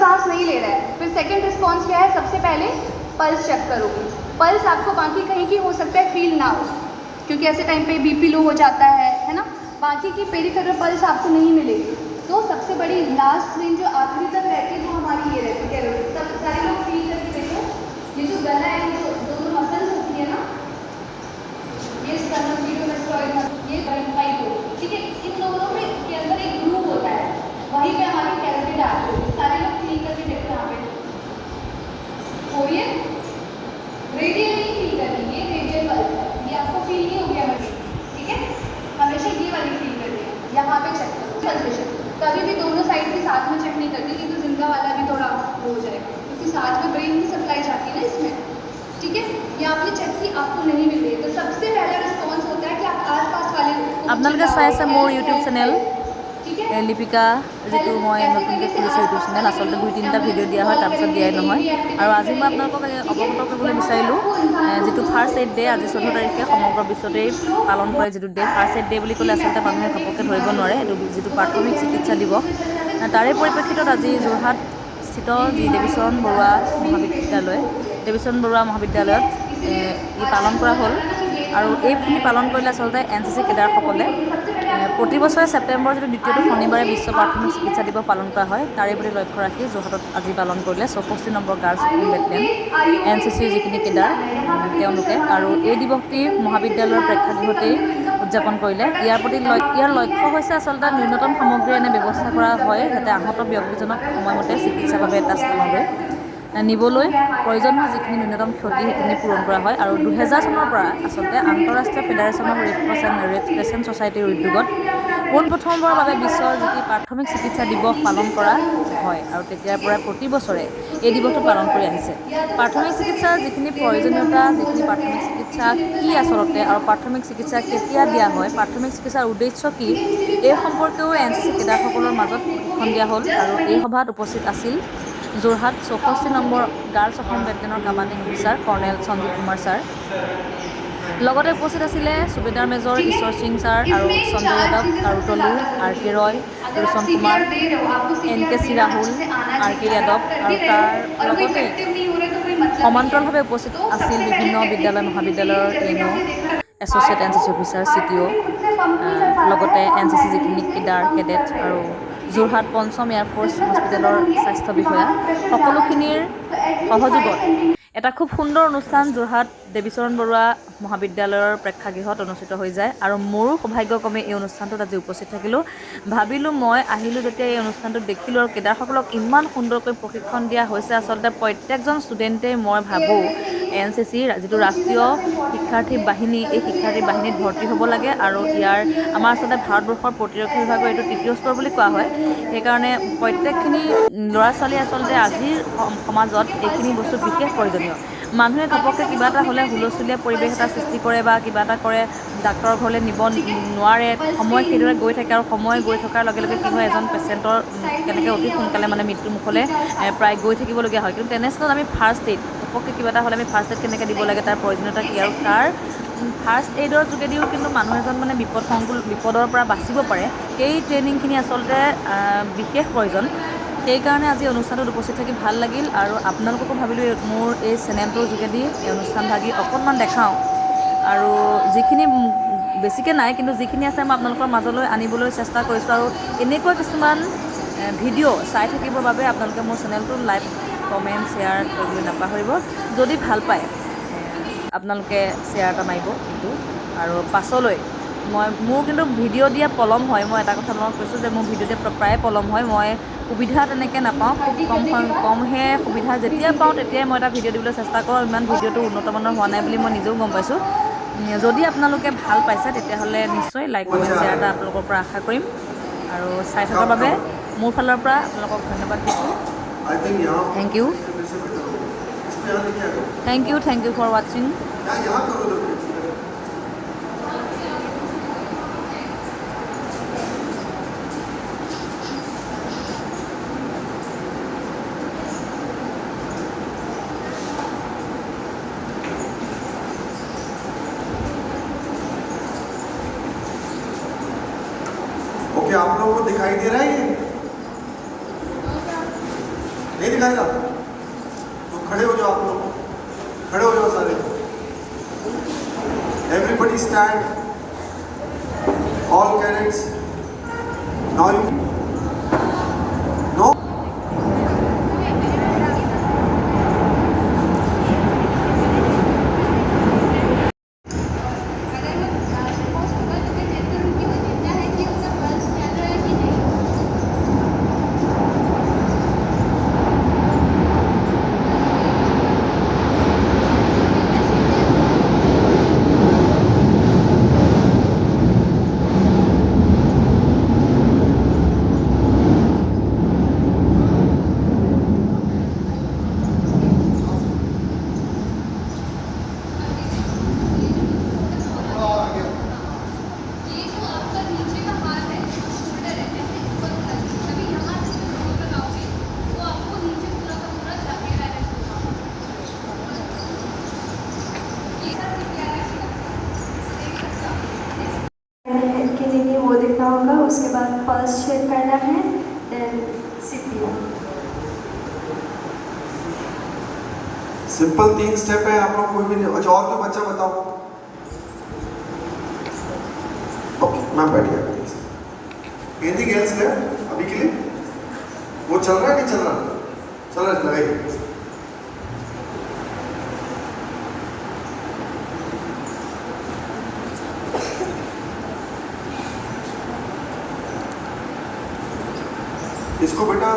सांस नहीं ले रहा है। फिर सेकंड रिस्पॉन्स क्या है, सबसे पहले पल्स चेक करोगे। पल्स आपको बाकी कहीं की हो सकता है फील ना हो, क्योंकि ऐसे टाइम पे बीपी लो हो जाता है ना, बाकी की पेरिफेरल पल्स आपको नहीं मिलेगी। तो सबसे बड़ी लास्ट रेंज जो आखिरी तक रहती है वो हमारी ये रहती है। सब सारे लोग फील करके देखो, ये जो गला है, ये जो दोनों मसल्स होती है ना, ये स्टर्नोक्लेवियोमेस्टोइड, ये पाइप हो, ठीक है, इन दोनों में के अंदर एक ग्रूव होता है, वहीं पे हमारी कैरोटिड आर्टरी होती है। सारे लोग फील करके देखो, यहाँ पे हो रही है, रेडियल नहीं फील करनी, ये रेडियल पल्स है, ये आपको फील नहीं हो गया मुझे, ठीक है, हमेशा ये वाली फील करनी है। यहाँ पे चेक करो पल्सेशन, कभी भी दोनों साइड की साथ में चेक नहीं करनी, नहीं तो जिंदा वाला भी थोड़ा हो जाएगा, क्योंकि साथ में ब्रेन की सप्लाई जाती है ना इसमें, ठीक है। ये आपने चेक की, आपको नहीं मिल रही, तो सबसे पहला रिस्पॉन्स होता है कि आप आसपास वाले আপোনালোকে চাই আছে মোৰ ইউটিউব চেনেল লিপিকা, যিটো মই নতুনকৈ খুলিছোঁ ইউটিউব চেনেল। আচলতে 2-3টা ভিডিঅ' দিয়া হয়, তাৰপিছত দিয়াই নহয়। আৰু আজি মই আপোনালোকক অৱগত কৰিবলৈ বিচাৰিলোঁ, যিটো ফাৰ্ষ্ট এইড ডে' আজি 14 তাৰিখে সমগ্ৰ বিশ্বতেই পালন কৰে। যিটো ডে' ফাৰ্ষ্ট এইড ডে' বুলি ক'লে আচলতে মানুহে ঘপককৈ ধৰিব নোৱাৰে, এইটো যিটো প্ৰাথমিক চিকিৎসা দিৱস। তাৰে পৰিপ্ৰেক্ষিতত আজি যোৰহাট স্থিত যি দেৱীচৰণ বৰুৱা মহাবিদ্যালয়ত ই পালন কৰা হ'ল। আৰু এইখিনি পালন কৰিলে আচলতে NCC কেডাৰসকলে প্ৰতি বছৰে ছেপ্টেম্বৰ যিটো দ্বিতীয়টো শনিবাৰে বিশ্ব প্ৰাথমিক চিকিৎসা দিৱস পালন কৰা হয়, তাৰে প্ৰতি লক্ষ্য ৰাখি যোৰহাটত আজি পালন কৰিলে 64 নম্বৰ গাৰ্লছ হোম বেটেলিয়ন NCCৰ যিখিনি কেডাৰ তেওঁলোকে। আৰু এই দিৱসটি মহাবিদ্যালয়ৰ প্ৰেক্ষাগৃহতেই উদযাপন কৰিলে। ইয়াৰ লক্ষ্য হৈছে আচলতে ন্যূনতম সামগ্ৰী এনে ব্যৱস্থা কৰা হয়, যাতে আহত ব্যক্তিজনক সময়মতে চিকিৎসাৰ বাবে এটা স্থানলৈ নিবলৈ প্ৰয়োজন হোৱা যিখিনি ন্যূনতম ক্ষতি সেইখিনি পূৰণ কৰা হয়। আৰু 2000 চনৰ পৰা আচলতে আন্তঃৰাষ্ট্ৰীয় ফেডাৰেশ্যন অফ ৰেড ক্ৰেচেণ্ট ছ'চাইটিৰ উদ্যোগত পোনপ্ৰথমবাৰৰ বাবে বিশ্বৰ যিটো প্ৰাথমিক চিকিৎসা দিৱস পালন কৰা হয়, আৰু তেতিয়াৰ পৰাই প্ৰতি বছৰে এই দিৱসটো পালন কৰি আহিছে। প্ৰাথমিক চিকিৎসাৰ যিখিনি প্ৰয়োজনীয়তা, যিখিনি প্ৰাথমিক চিকিৎসা কি আচলতে, আৰু প্ৰাথমিক চিকিৎসা কেতিয়া দিয়া হয়, প্ৰাথমিক চিকিৎসাৰ উদ্দেশ্য কি, এই সম্পৰ্কেও NCC কেডাৰসকলৰ মাজত প্ৰশিক্ষণ দিয়া হ'ল। আৰু এই সভাত উপস্থিত আছিল যোৰহাট 64 নম্বৰ গাৰ্লছ হোম বেটেলিয়নৰ commanding officer colonel Sanjeev Kumar sir. লগতে উপস্থিত আছিলে সুবেদাৰ মেজৰ ঈশ্বৰ সিং ছাৰ আৰু সঞ্জয় যাদৱ, কাৰুতলু, RK ৰয়, ৰোচন কুমাৰ, NKC ৰাহুল, RK যাদৱ। আৰু তাৰ লগতে সমান্তৰালভাৱে উপস্থিত আছিল বিভিন্ন বিদ্যালয় মহাবিদ্যালয়ৰ NO, associate NCC officer, CTO, লগতে NCC যিখিনি কেডেট আৰু যোৰহাট 5ম এয়াৰফ'ৰ্চ হস্পিটেলৰ স্বাস্থ্য বিষয়া, সকলোখিনিৰ সহযোগত এটা খুব সুন্দৰ অনুষ্ঠান যোৰহাট দেৱীচৰণ বৰুৱা মহাবিদ্যালয়ৰ প্ৰেক্ষাগৃহত অনুষ্ঠিত হৈ যায়। আৰু মোৰো সৌভাগ্যক্ৰমে এই অনুষ্ঠানটোত আজি উপস্থিত থাকিলোঁ। ভাবিলোঁ, মই আহিলোঁ যেতিয়া এই অনুষ্ঠানটোত দেখিলোঁ আৰু কেডাৰসকলক ইমান সুন্দৰকৈ প্ৰশিক্ষণ দিয়া হৈছে। আচলতে প্ৰত্যেকজন ষ্টুডেণ্টেই মই ভাবোঁ NCCৰ যিটো ৰাষ্ট্ৰীয় শিক্ষাৰ্থী বাহিনী, এই শিক্ষাৰ্থী বাহিনীত ভৰ্তি হ'ব লাগে। আৰু আমাৰ আচলতে ভাৰতবৰ্ষৰ প্ৰতিৰক্ষা বিভাগৰ এইটো তৃতীয় স্তৰ বুলি কোৱা হয়। সেইকাৰণে প্ৰত্যেকখিনি ল'ৰা ছোৱালী আচলতে আজিৰ সমাজত এইখিনি বস্তু বিশেষ প্ৰয়োজনীয়। মানুহে ঘপককৈ কিবা এটা হ'লে হুলস্থুলীয়া পৰিৱেশ এটা সৃষ্টি কৰে বা কিবা এটা কৰে, ডাক্তৰৰ ঘৰলৈ নিব নোৱাৰে, সময় সেইদৰে গৈ থাকে। আৰু সময় গৈ থকাৰ লগে লগে কি হয়, এজন পেচেণ্টৰ কেনেকৈ অতি সোনকালে মৃত্যুমুখলৈ প্ৰায় গৈ থাকিবলগীয়া হয়। কিন্তু তেনেস্থলত আমি ফাৰ্ষ্ট এইড, ঘপককৈ কিবা এটা হ'লে আমি ফাৰ্ষ্ট এইড কেনেকৈ দিব লাগে, তাৰ প্ৰয়োজনীয়তা কি, আৰু তাৰ ফাৰ্ষ্ট এইডৰ যোগেদিও কিন্তু মানুহ এজন বিপদৰ পৰা বাচিব পাৰে, সেই ট্ৰেইনিংখিনি আচলতে বিশেষ প্ৰয়োজন। সেইকাৰণে আজি অনুষ্ঠানটোত উপস্থিত থাকি ভাল লাগিল। আৰু আপোনালোককো ভাবিলোঁ মোৰ এই চেনেলটোৰ যোগেদি এই অনুষ্ঠানভাগি অকণমান দেখাওঁ। আৰু যিখিনি বেছিকৈ নাই, কিন্তু যিখিনি আছে মই আপোনালোকৰ মাজলৈ আনিবলৈ চেষ্টা কৰিছোঁ। আৰু এনেকুৱা কিছুমান ভিডিঅ' চাই থাকিবৰ বাবে আপোনালোকে মোৰ চেনেলটো লাইক, কমেণ্ট, শ্বেয়াৰ কৰিবলৈ নাপাহৰিব। যদি ভাল পায় আপোনালোকে শ্বেয়াৰ এটা মাৰিব কিন্তু। আৰু পাছলৈ মোৰ কিন্তু ভিডিঅ' দিয়া পলম হয়, মই এটা কথা আপোনালোকক কৈছোঁ যে মোৰ ভিডিঅ' দিয়া প্ৰায় পলম হয়। মই সুবিধা তেনেকৈ নাপাওঁ, খুব কমহে সুবিধা যেতিয়া পাওঁ তেতিয়াই মই এটা ভিডিঅ' দিবলৈ চেষ্টা কৰোঁ। ইমান ভিডিঅ'টো উন্নতমানৰ হোৱা নাই বুলি মই নিজেও গম পাইছোঁ। যদি আপোনালোকে ভাল পাইছে তেতিয়াহ'লে নিশ্চয় লাইক, কমেণ্ট, শ্বেয়াৰ এটা আপোনালোকৰ পৰা আশা কৰিম। আৰু চাই থকাৰ বাবে মোৰ ফালৰ পৰা আপোনালোকক ধন্যবাদ দিছোঁ। থেংক ইউ ফৰ ৱাচিং। ओके, आप लोगों को दिखाई दे रहा है ये? नहीं दिखाएगा तो खड़े हो जाओ आप लोग, खड़े हो जाओ सारे, everybody stand, all cadets, now you know अगर मैं सपोज होगा तो मैं चेक करूँ कि वो जिंदा है कि उसका पल्स चल रहा है कि नहीं। ये जो आपका नीचे का हाथ है, शोल्डर है, ऐसे ऊपर उठा दीजिए। अभी यहाँ से जो जोर लगाओगे वो आपको नीचे पूरा का पूरा जाके बैलेंस होगा। ये सब क्या रखिएगा, देख सकते हो। हेड के लिए वो देखना होगा, उसके बाद पल्स चेक करना है, देन सीपीयू। सिंपल 3 स्टेप है, आप लोग कोई भी नहीं। अच्छा और कोई बच्चा बताओ। ओके मैं बैठ गया। एनीथिंग एल्स है अभी के लिए? वो चल रहा है नहीं चल रहा? चल रहा है, लगाइए। इसको बेटा